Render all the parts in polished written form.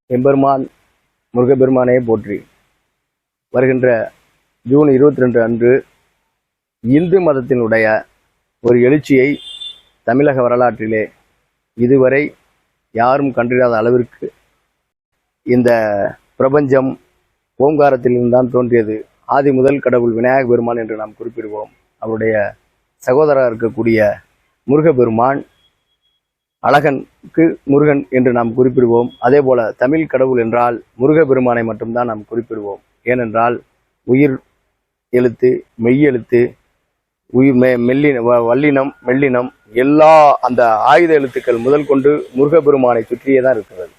எம்பெருமான் முருகப்பெருமானே போற்றி. வருகின்ற ஜூன் 22 அன்று இந்து மதத்தினுடைய ஒரு எழுச்சியை தமிழக வரலாற்றிலே இதுவரை யாரும் கண்டிராத அளவிற்கு இந்த பிரபஞ்சம் ஓங்காரத்திலிருந்தான் தோன்றியது. ஆதி முதல் கடவுள் விநாயக பெருமான் என்று நாம் குறிப்பிடுவோம். அவருடைய சகோதரர் இருக்கக்கூடிய முருகப்பெருமான், அழகனுக்கு முருகன் என்று நாம் குறிப்பிடுவோம். அதே போல தமிழ் கடவுள் என்றால் முருகப்பெருமானை மட்டும்தான் நாம் குறிப்பிடுவோம். ஏனென்றால் உயிர் எழுத்து, மெய்யெழுத்து, உயிர் வல்லினம், மெல்லினம், எல்லா அந்த ஆயுத எழுத்துக்கள் முதல் கொண்டு முருகப்பெருமானை சுற்றியே தான் இருக்கிறது.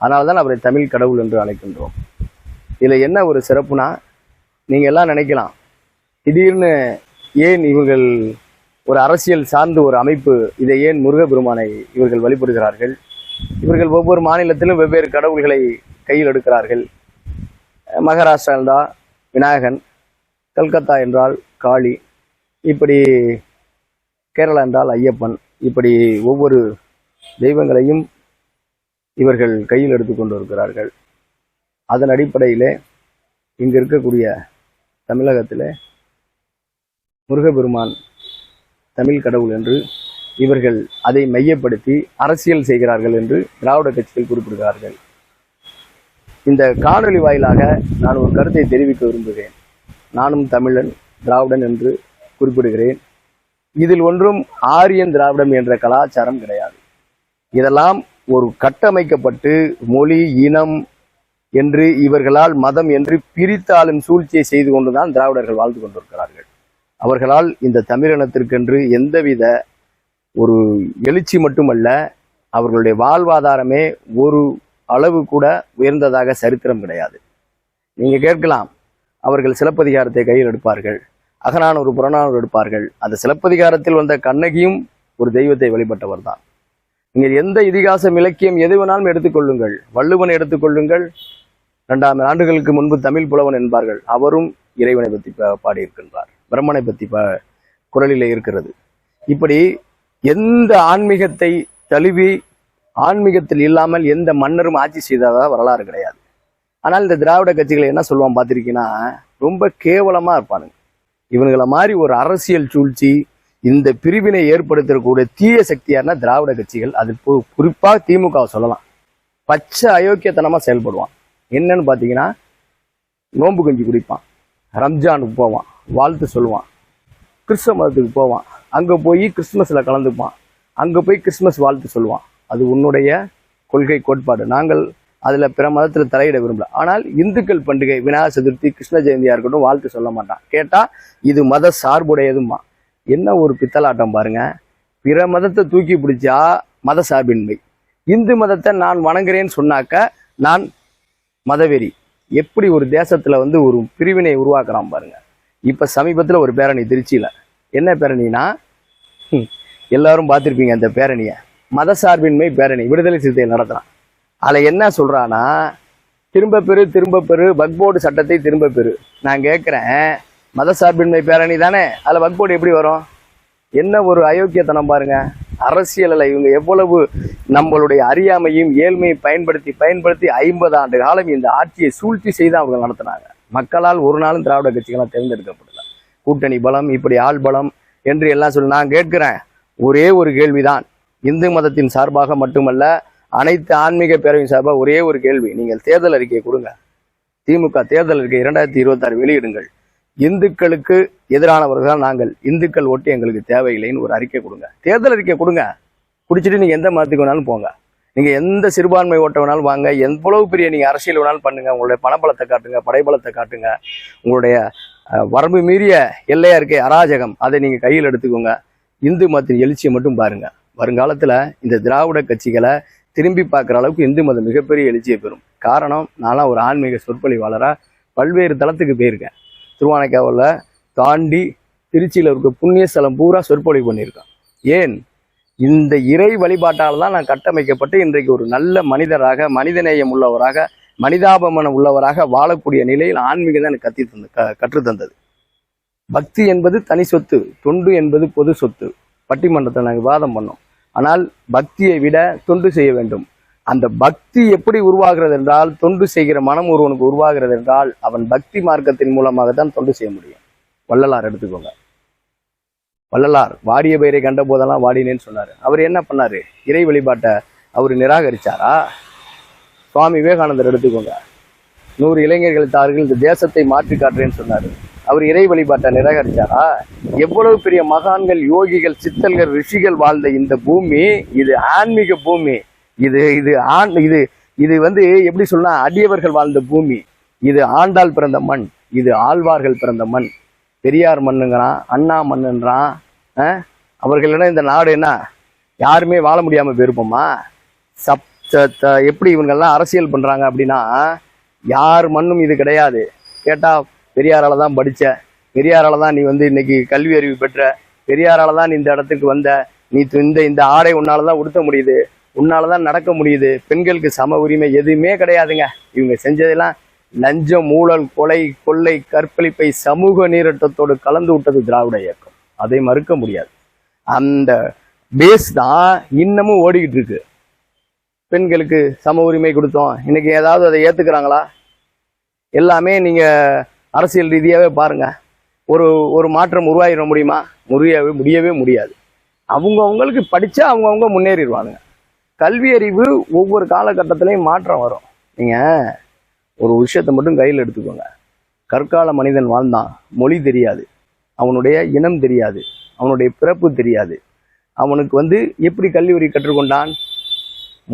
அதனால தான் அவரை தமிழ் கடவுள் என்று அழைக்கின்றோம். இதில் என்ன ஒரு சிறப்புனா, நீங்கள் எல்லாம் நினைக்கலாம், திடீர்னு ஏன் இவர்கள் ஒரு அரசியல் சார்ந்த ஒரு அமைப்பு, இதை ஏன் முருகப்பெருமானை இவர்கள் வழிபடுகிறார்கள்? இவர்கள் ஒவ்வொரு மாநிலத்திலும் வெவ்வேறு கடவுள்களை கையில் எடுக்கிறார்கள். மகாராஷ்டிரா என்றால் விநாயகன், கல்கத்தா என்றால் காளி, இப்படி கேரளா என்றால் ஐயப்பன், இப்படி ஒவ்வொரு தெய்வங்களையும் இவர்கள் கையில் எடுத்துக்கொண்டு இருக்கிறார்கள். அதன் அடிப்படையிலே இங்கு இருக்கக்கூடிய தமிழகத்திலே முருகப்பெருமான் தமிழ் கடவுள் என்று இவர்கள் அதை மையப்படுத்தி அரசியல் செய்கிறார்கள் என்று திராவிட கட்சிகள் குறிப்பிடுகிறார்கள். இந்த காணொலி வாயிலாக நான் ஒரு கருத்தை தெரிவிக்க விரும்புகிறேன். நானும் தமிழன், திராவிடன் என்று குறிப்பிடுகிறேன். இதில் ஒன்றும் ஆரியன் திராவிடம் என்ற கலாச்சாரம் கிடையாது. இதெல்லாம் ஒரு கட்டமைக்கப்பட்டு மொழி, இனம் என்று இவர்களால் மதம் என்று பிரித்தாலும் சூழ்ச்சியை செய்து கொண்டுதான் திராவிடர்கள் வாழ்ந்து கொண்டிருக்கிறார்கள். அவர்களால் இந்த தமிழினத்திற்கென்று எந்தவித ஒரு எழுச்சி மட்டுமல்ல, அவர்களுடைய வாழ்வாதாரமே ஒரு அளவு கூட உயர்ந்ததாக சரித்திரம் கிடையாது. நீங்க கேட்கலாம், அவர்கள் சிலப்பதிகாரத்தை கையில் எடுப்பார்கள், அகநானூறு புறநானூறு எடுப்பார்கள். அந்த சிலப்பதிகாரத்தில் வந்த கண்ணகியும் ஒரு தெய்வத்தை வழிபட்டவர் தான். நீங்கள் எந்த இதிகாசம், இலக்கியம் எது வேணாலும் எடுத்துக்கொள்ளுங்கள். வள்ளுவனை எடுத்துக்கொள்ளுங்கள், 2000 ஆண்டுகளுக்கு முன்பு தமிழ் புலவன் என்பார்கள், அவரும் இறைவனை பற்றி பாடியிருக்கின்றார். பிரம்மனை பற்றி குரலிலே இருக்கிறது. இப்படி எந்த ஆன்மீகத்தை தழுவி ஆன்மீகத்தில் இல்லாமல் எந்த மன்னரும் ஆட்சி செய்ததா வரலாறு கிடையாது. ஆனால் இந்த திராவிட கட்சிகளை என்ன சொல்லுவான் பார்த்திருக்கீங்கன்னா, ரொம்ப கேவலமா இருப்பானுங்க. இவனுங்களை மாதிரி ஒரு அரசியல் சூழ்ச்சி, இந்த பிரிவினை ஏற்படுத்தக்கூடிய தீய சக்தியான திராவிட கட்சிகள், அது குறிப்பாக திமுகவை சொல்லலாம், பச்சை அயோக்கியத்தனமா செயல்படுவான். என்னன்னு பாத்தீங்கன்னா, நோன்பு கஞ்சி குடிப்பான், ரம்ஜானுக்கு போவான், வாழ்த்து சொல்லுவான், கிறிஸ்தவ மதத்துக்கு போவான், அங்க போய் கிறிஸ்துமஸ்ல கலந்துப்பான், அங்க போய் கிறிஸ்துமஸ் வாழ்த்து சொல்லுவான். அது உன்னுடைய கொள்கை கோட்பாடு. நாங்கள் அதுல பிற மதத்துல தலையிட விரும்பல. ஆனால் இந்துக்கள் பண்டிகை விநாயகர் சதுர்த்தி, கிருஷ்ண ஜெயந்தியா இருக்கட்டும், வாழ்த்து சொல்ல மாட்டான். கேட்டா இது மத சார்புடையதுமா. என்ன ஒரு பித்தலாட்டம் பாருங்க. பிற மதத்தை தூக்கி பிடிச்சா மத சார்பின்மை, இந்து மதத்தை நான் வணங்குறேன்னு சொன்னாக்க நான் மதவெறி. எப்படி ஒரு தேசத்துல ஒரு பிரிவினை உருவாக்குறான் பாருங்க. இப்ப சமீபத்துல ஒரு பேரணி திருச்சியில, என்ன பேரணினா, எல்லாரும் பார்த்திருப்பீங்க அந்த பேரணிய, மதசார்பின்மை பேரணி, விடுதலை சிறுத்தைகள் நடத்துறான். அதுல என்ன சொல்றானா, திரும்ப பெரு வக்போர்டு சட்டத்தை திரும்ப பெறு. நான் கேட்கிறேன், மதசார்பின்மை பேரணி தானே, அதுல வக்போர்டு எப்படி வரும்? என்ன ஒரு அயோக்கியத்தனம் பாருங்க. அரசியலில் இவங்க எவ்வளவு நம்மளுடைய அறியாமையும் ஏழ்மையை பயன்படுத்தி 50 ஆண்டு காலம் இந்த ஆட்சியை சூழ்ச்சி செய்து அவங்க நடத்தினாங்க. மக்களால் ஒரு நாளும் திராவிட கட்சிகளால் தேர்ந்தெடுக்கப்படல. கூட்டணி பலம், இப்படி ஆள் பலம் என்று எல்லாம் சொல்லி நான் கேட்கிறேன். ஒரே ஒரு கேள்விதான், இந்து மதத்தின் சார்பாக மட்டுமல்ல, அனைத்து ஆன்மீக பேரவையின் சார்பாக ஒரே ஒரு கேள்வி. நீங்கள் தேர்தல் அறிக்கையை கொடுங்க. திமுக தேர்தல் அறிக்கை 2026 வெளியிடுங்கள். இந்துக்களுக்கு எதிரானவர்கள் நாங்கள், இந்துக்கள் ஓட்டு எங்களுக்கு தேவையில்லைன்னு ஒரு அறிக்கை கொடுங்க. தேர்தல் அறிக்கை கொடுங்க. குடிச்சிட்டு நீங்க எந்த மதத்துக்கு வேணாலும் போங்க, நீங்க எந்த சிறுபான்மை ஓட்ட வேணாலும் வாங்க, எவ்வளவு பெரிய நீங்க அரசியல் வேணாலும் பண்ணுங்க, உங்களுடைய பணபலத்தை காட்டுங்க, படைபலத்தை காட்டுங்க, உங்களுடைய வரம்பு மீறிய எல்லையா இருக்கே அராஜகம், அதை நீங்க கையில் எடுத்துக்கோங்க. இந்து மதத்தின் எழுச்சியை மட்டும் பாருங்க. வருங்காலத்துல இந்த திராவிட கட்சிகளை திரும்பி பார்க்குற அளவுக்கு இந்து மதம் மிகப்பெரிய எழுச்சியை பெறும். காரணம், நான்லாம் ஒரு ஆன்மீக சொற்பொழிவாளரா பல்வேறு தளத்துக்கு போயிருக்கேன். திருவானைக்காவில் தாண்டி திருச்சியில் இருக்க புண்ணிய ஸ்தலம் பூரா சொற்பொழிவு பண்ணியிருக்கேன். ஏன்? இந்த இறை வழிபாட்டால் தான் நான் கட்டமைக்கப்பட்டு இன்றைக்கு ஒரு நல்ல மனிதராக, மனிதநேயம் உள்ளவராக, மனிதாபமனம் உள்ளவராக வாழக்கூடிய நிலையில் ஆன்மீகம் தான் எனக்கு கற்றுத்தந்தது. பக்தி என்பது தனி சொத்து, தொண்டு என்பது பொது சொத்து. பட்டிமன்றத்தை நாங்கள் வாதம் பண்ணோம். ஆனால் பக்தியை விட தொண்டு செய்ய வேண்டும். அந்த பக்தி எப்படி உருவாகிறது என்றால், தொண்டு செய்கிற மனம் ஒருவனுக்கு உருவாகிறது என்றால் அவன் பக்தி மார்க்கத்தின் மூலமாக தான் தொண்டு செய்ய முடியும். வள்ளலார் எடுத்துக்கோங்க. வள்ளலார் வாடிய பயிரை கண்ட போதெல்லாம் வாடினேன்னு சொன்னாரு. அவர் என்ன பண்ணாரு? இறை வழிபாட்டை அவர் நிராகரிச்சாரா? சுவாமி விவேகானந்தர் எடுத்துக்கோங்க. 100 இளைஞர்கள் தார்கள் இந்த தேசத்தை மாற்றி காட்டுறேன்னு சொன்னாரு. அவர் இறை வழிபாட்டை நிராகரிச்சாரா? எவ்வளவு பெரிய மகான்கள், யோகிகள், சித்தர்கள், ரிஷிகள் வாழ்ந்த இந்த பூமி இது ஆன்மீக பூமி. இது இது இது இது வந்து எப்படி சொன்னா, அடியவர்கள் வாழ்ந்த பூமி. இது ஆண்டாள் பிறந்த மண், இது ஆழ்வார்கள் பிறந்த மண். பெரியார் மண்ணுங்கிறான், அண்ணா மண்ணுன்றான். அவர்களிடம் இந்த நாடு என்ன யாருமே வாழ முடியாம போயிருப்போமா? எப்படி இவங்கெல்லாம் அரசியல் பண்றாங்க அப்படின்னா, யார் மண்ணும் இது கிடையாது. கேட்டா பெரியாரால தான் படிச்ச, பெரியாரால தான் நீ வந்து இன்னைக்கு கல்வி அறிவு பெற்ற, பெரியாரால தான் நீ இந்த இடத்துக்கு வந்த, நீ இந்த ஆடை உன்னாலதான் உடுத்த முடியுது, உன்னாலதான் நடக்க முடியுது, பெண்களுக்கு சம உரிமை எதுவுமே கிடையாதுங்க. இவங்க செஞ்சதெல்லாம் லஞ்சம், ஊழல், கொலை, கொள்ளை, கற்பழிப்பை சமூக நீரட்டத்தோடு கலந்து விட்டது திராவிட இயக்கம். அதை மறுக்க முடியாது. அந்த பேஸ் தான் இன்னமும் ஓடிக்கிட்டு இருக்கு. பெண்களுக்கு சம உரிமை கொடுத்தோம், இன்னைக்கு ஏதாவது அதை ஏத்துக்கிறாங்களா? எல்லாமே நீங்க அரசியல் ரீதியாவே பாருங்க. ஒரு மாற்றம் உருவாகிட முடியுமா? முடியவே முடியாது. அவங்களுக்கு படிச்சா அவங்கவுங்க முன்னேறிடுவாங்க. கல்வி அறிவு ஒவ்வொரு காலகட்டத்திலையும் மாற்றம் வரும். நீங்க ஒரு விஷயத்தை மட்டும் கையில் எடுத்துக்கோங்க. கற்கால மனிதன் வாழ்ந்தான், மொழி தெரியாது, அவனுடைய இனம் தெரியாது, அவனுடைய பிறப்பு தெரியாது. அவனுக்கு வந்து எப்படி கல்வி கற்றுக்கொண்டான்?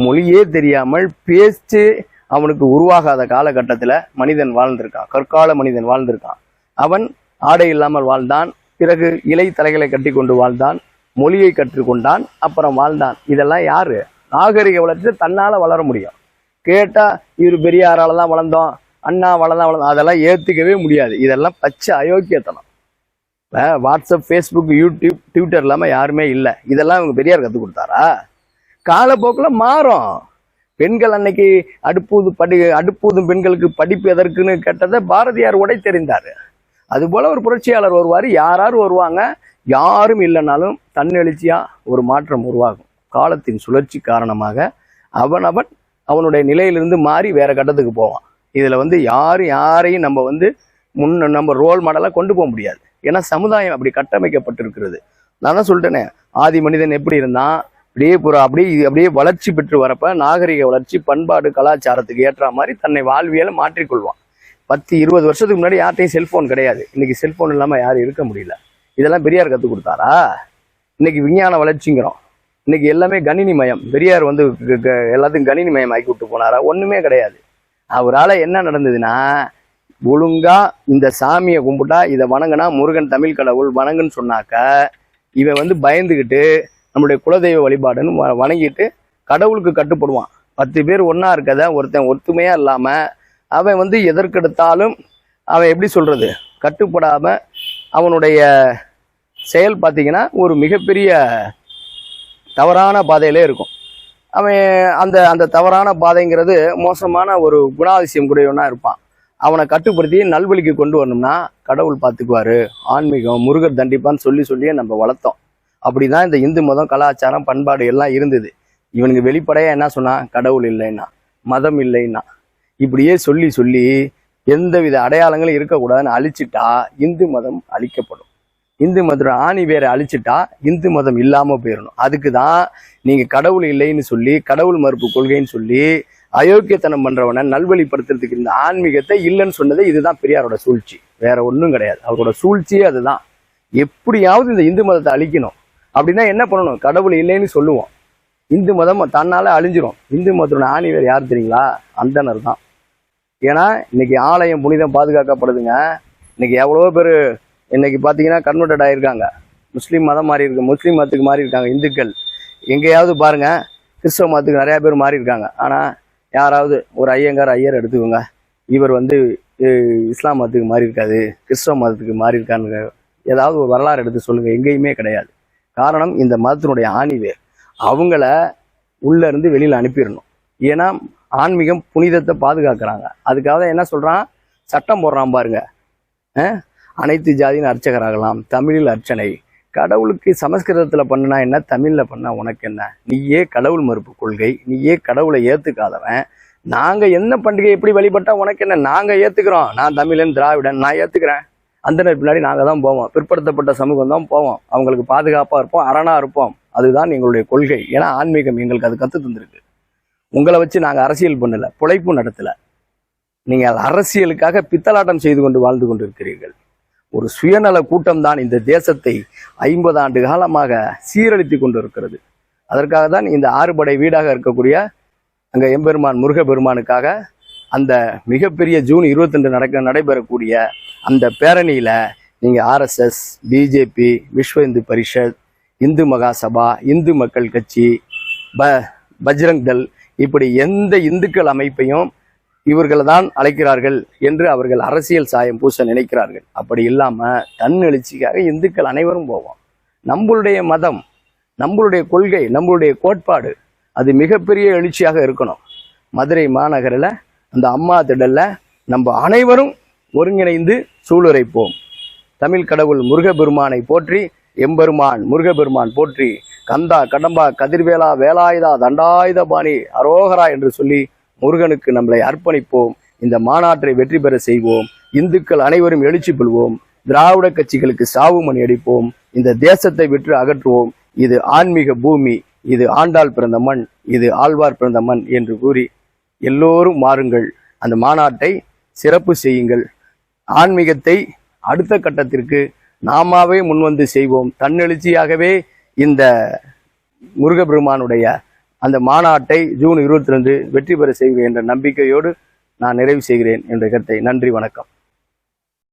மொழியே தெரியாமல் பேச்சு அவனுக்கு உருவாகாத காலகட்டத்தில் மனிதன் வாழ்ந்திருக்கான். கற்கால மனிதன் வாழ்ந்திருக்கான். அவன் ஆடை இல்லாமல் வாழ்ந்தான், பிறகு இலை தலைகளை கட்டி கொண்டு வாழ்ந்தான், மொழியை கற்றுக்கொண்டான், அப்புறம் வாழ்ந்தான். இதெல்லாம் யாரு? நாகரிக வளர்ச்சி தன்னால வளர முடியும். கேட்டா இவர் பெரியாரால தான் வளர்ந்தோம், அண்ணா வளர்ந்தோம், அதெல்லாம் ஏத்துக்கவே முடியாது. இதெல்லாம் பச்சை அயோக்கியத்தனம். வாட்ஸ்அப், ஃபேஸ்புக், யூடியூப், ட்விட்டர் இல்லாம யாருமே இல்லை. இதெல்லாம் இவங்க பெரியார் கற்றுக் கொடுத்தாரா? காலப்போக்கில் மாறும். பெண்கள் அன்னைக்கு அடுப்பூதும் பெண்களுக்கு படிப்பு எதற்குன்னு கேட்டதை பாரதியார் உடை தெரிந்தாரு. அது போல ஒரு புரட்சியாளர் வருவார், யாரும் வருவாங்க. யாரும் இல்லைனாலும் தன்னெழுச்சியா ஒரு மாற்றம் உருவாகும். காலத்தின் சுழற்சி காரணமாக அவனுடைய நிலையிலிருந்து மாறி வேற கட்டத்துக்கு போவான். இதுல வந்து யாரையும் நம்ம ரோல் மாடலா கொண்டு போக முடியாது. ஏன்னா சமுதாயம் அப்படி கட்டமைக்கப்பட்டிருக்கிறது. நான் தான் சொல்லிட்டேனே, ஆதி மனிதன் எப்படி இருந்தான், அப்படியே வளர்ச்சி பெற்று வரப்ப நாகரிக வளர்ச்சி, பண்பாடு, கலாச்சாரத்துக்கு ஏற்ற மாதிரி தன்னை வாழ்வியலை மாற்றிக்கொள்வான். 10-20 வருஷத்துக்கு முன்னாடி யார்ட்டையும் செல்போன் கிடையாது. இன்னைக்கு செல்போன் இல்லாம யாரும் இருக்க முடியல. இதெல்லாம் பெரியார் கற்றுக் கொடுத்தாரா? இன்னைக்கு விஞ்ஞான வளர்ச்சிங்கிறோம், இன்னைக்கு எல்லாமே கணினி மயம். பெரியார் வந்து எல்லாத்தையும் கணினி மயம் ஆக்கி விட்டு போனாரா? ஒண்ணுமே கிடையாது. அவரால் என்ன நடந்ததுன்னா, ஒழுங்கா இந்த சாமியை கும்பிட்டா இதை வணங்கினா முருகன் தமிழ் கடவுள் வணங்குன்னு சொன்னாக்க இவன் வந்து பயந்துக்கிட்டு நம்மளுடைய குலதெய்வ வழிபாடுன்னு வணங்கிட்டு கடவுளுக்கு கட்டுப்படுவான். 10 பேர் ஒன்னா இருக்கத ஒருத்தன் ஒத்துமையா இல்லாம அவன் வந்து எதற்கெடுத்தாலும் அவன் எப்படி சொல்றது, கட்டுப்படாம அவனுடைய செயல் பார்த்தீங்கன்னா ஒரு மிகப்பெரிய தவறான பாதையிலே இருக்கும். அவன் அந்த தவறான பாதைங்கிறது மோசமான ஒரு குணாதிசயம் கூடியவனா இருப்பான். அவனை கட்டுப்படுத்தி நல்வழிக்கு கொண்டு வரணும்னா கடவுள் பார்த்துக்குவாரு, ஆன்மீகம், முருகர் தண்டிப்பான்னு சொல்லியே நம்ம வளர்த்தோம். அப்படிதான் இந்த இந்து மதம், கலாச்சாரம், பண்பாடு எல்லாம் இருந்தது. இவனுக்கு வெளிப்படையா என்ன சொன்னா, கடவுள் இல்லைன்னா, மதம் இல்லைன்னா, இப்படியே சொல்லி எந்தவித அடையாளங்களும் இருக்கக்கூடாதுன்னு அழிச்சிட்டா இந்து மதம் அழிக்கப்படும். இந்து மதத்தோட ஆணி வேற அழிச்சிட்டா இந்து மதம் இல்லாம போயிடணும். அதுக்கு தான் நீங்க கடவுள் இல்லைன்னு சொல்லி, கடவுள் மறுப்பு கொள்கைன்னு சொல்லி அயோக்கியத்தனம் பண்றவனை நல்வழிப்படுத்துறதுக்கு இந்த ஆன்மீகத்தை இல்லைன்னு சொன்னது இதுதான் பெரியாரோட சூழ்ச்சி, வேற ஒன்றும் கிடையாது. அவரோட சூழ்ச்சியே அதுதான். எப்படியாவது இந்த இந்து மதத்தை அழிக்கணும் அப்படின்னா என்ன பண்ணணும்? கடவுள் இல்லைன்னு சொல்லுவோம், இந்து மதம் தன்னால அழிஞ்சிரும். இந்து மதத்தோட ஆணி வேற யார் தெரியுங்களா? அந்தனர் தான். ஏன்னா இன்னைக்கு ஆலயம் புனிதம் பாதுகாக்கப்படுதுங்க. இன்னைக்கு எவ்வளவோ பேர் இன்னைக்கு பார்த்தீங்கன்னா கன்வெர்டட் ஆயிருக்காங்க, முஸ்லீம் மதம் மாறி இருக்கு, முஸ்லீம் மதத்துக்கு மாறி இருக்காங்க. இந்துக்கள் எங்கேயாவது பாருங்க, கிறிஸ்தவ மதத்துக்கு நிறைய பேர் மாறி இருக்காங்க. ஆனால் யாராவது ஒரு ஐயர் எடுத்துக்கோங்க, இவர் வந்து இஸ்லாம் மதத்துக்கு மாறி இருக்காது, கிறிஸ்தவ மதத்துக்கு மாறி இருக்கான்னு ஏதாவது ஒரு வரலாறு எடுத்து சொல்லுங்க. எங்கேயுமே கிடையாது. காரணம், இந்த மதத்தினுடைய ஆணிவேர். அவங்கள உள்ள இருந்து வெளியில அனுப்பிடணும். ஏன்னா ஆன்மீகம் புனிதத்தை பாதுகாக்கிறாங்க. அதுக்காக என்ன சொல்றான், சட்டம் போடுறான் பாருங்க. அனைத்து ஜாதியின் அர்ச்சகராகலாம், தமிழில் அர்ச்சனை, கடவுளுக்கு சமஸ்கிருதத்துல பண்ணனா என்ன, தமிழ்ல பண்ணா உனக்கு என்ன? நீயே கடவுள் மறுப்பு கொள்கை, நீயே கடவுளை ஏத்துக்காதவன். நாங்க என்ன பண்டிகை எப்படி வழிபட்டா உனக்கு என்ன? நாங்க ஏத்துக்கிறோம். நான் தமிழன், திராவிடன், நான் ஏத்துக்கிறேன். அந்தனர் பின்னாடி நாங்க தான் போவோம். பிற்படுத்தப்பட்ட சமூகம் தான் போவோம். அவங்களுக்கு பாதுகாப்பா இருப்போம், அரணா இருப்போம். அதுதான் எங்களுடைய கொள்கை. ஏன்னா ஆன்மீகம் எங்களுக்கு அது கத்து தந்திருக்கு. உங்களை வச்சு நாங்க அரசியல் பண்ணல, பிழைப்பு நடத்தல. நீங்கள் அரசியலுக்காக பித்தலாட்டம் செய்து கொண்டு வாழ்ந்து கொண்டிருக்கிறீர்கள். ஒரு சுயநல கூட்டம் தான் இந்த தேசத்தை 50 ஆண்டு காலமாக சீரழித்து கொண்டிருக்கிறது. அதற்காக தான் இந்த 6 படை வீடாக இருக்கக்கூடிய அங்க எம்பெருமான் முருகப்பெருமானுக்காக அந்த மிகப்பெரிய ஜூன் 22 நடைபெறக்கூடிய அந்த பேரணியில நீங்க RSS, பிஜேபி, விஸ்வ இந்து பரிஷத், இந்து மகாசபா, இந்து மக்கள் கட்சி, பஜ்ரங் தள், இப்படி எந்த இந்துக்கள் அமைப்பையும் இவர்கள் தான் அழைக்கிறார்கள் என்று அவர்கள் அரசியல் சாயம் பூச நினைக்கிறார்கள். அப்படி இல்லாம தன் எழுச்சிக்காக இந்துக்கள் அனைவரும் போவோம். நம்மளுடைய மதம், நம்மளுடைய கொள்கை, நம்மளுடைய கோட்பாடு அது மிகப்பெரிய எழுச்சியாக இருக்கணும். மதுரை மாநகரில் அந்த அம்மா திடல்ல நம்ம அனைவரும் ஒருங்கிணைந்து சூளுரைப்போம். தமிழ் கடவுள் முருகப்பெருமானை போற்றி, எம்பெருமான் முருகப்பெருமான் போற்றி, கந்தா கடம்பா கதிர்வேலா வேலாயுதா தண்டாயுத பாணி அரோகரா என்று சொல்லி முருகனுக்கு நம்மளை அர்ப்பணிப்போம். இந்த மாநாட்டை வெற்றி பெற செய்வோம். இந்துக்கள் அனைவரும் எழுச்சி பெறுவோம். திராவிட கட்சிகளுக்கு சாவு மணி அடிப்போம். இந்த தேசத்தை விற்று அகற்றுவோம். இது ஆன்மீக பூமி, இது ஆண்டாள் பிறந்த மண், இது ஆழ்வார் பிறந்த மண் என்று கூறி எல்லோரும் மாறுங்கள். அந்த மாநாட்டை சிறப்பு செய்யுங்கள். ஆன்மீகத்தை அடுத்த கட்டத்திற்கு நாமாவே முன்வந்து செய்வோம். தன்னெழுச்சியாகவே இந்த முருகப்பெருமானுடைய அந்த மாநாட்டை ஜூன் 22 வெற்றி பெற செய்வேன் என்ற நம்பிக்கையோடு நான் நிறைவு செய்கிறேன் என்ற கருத்தை. நன்றி, வணக்கம்.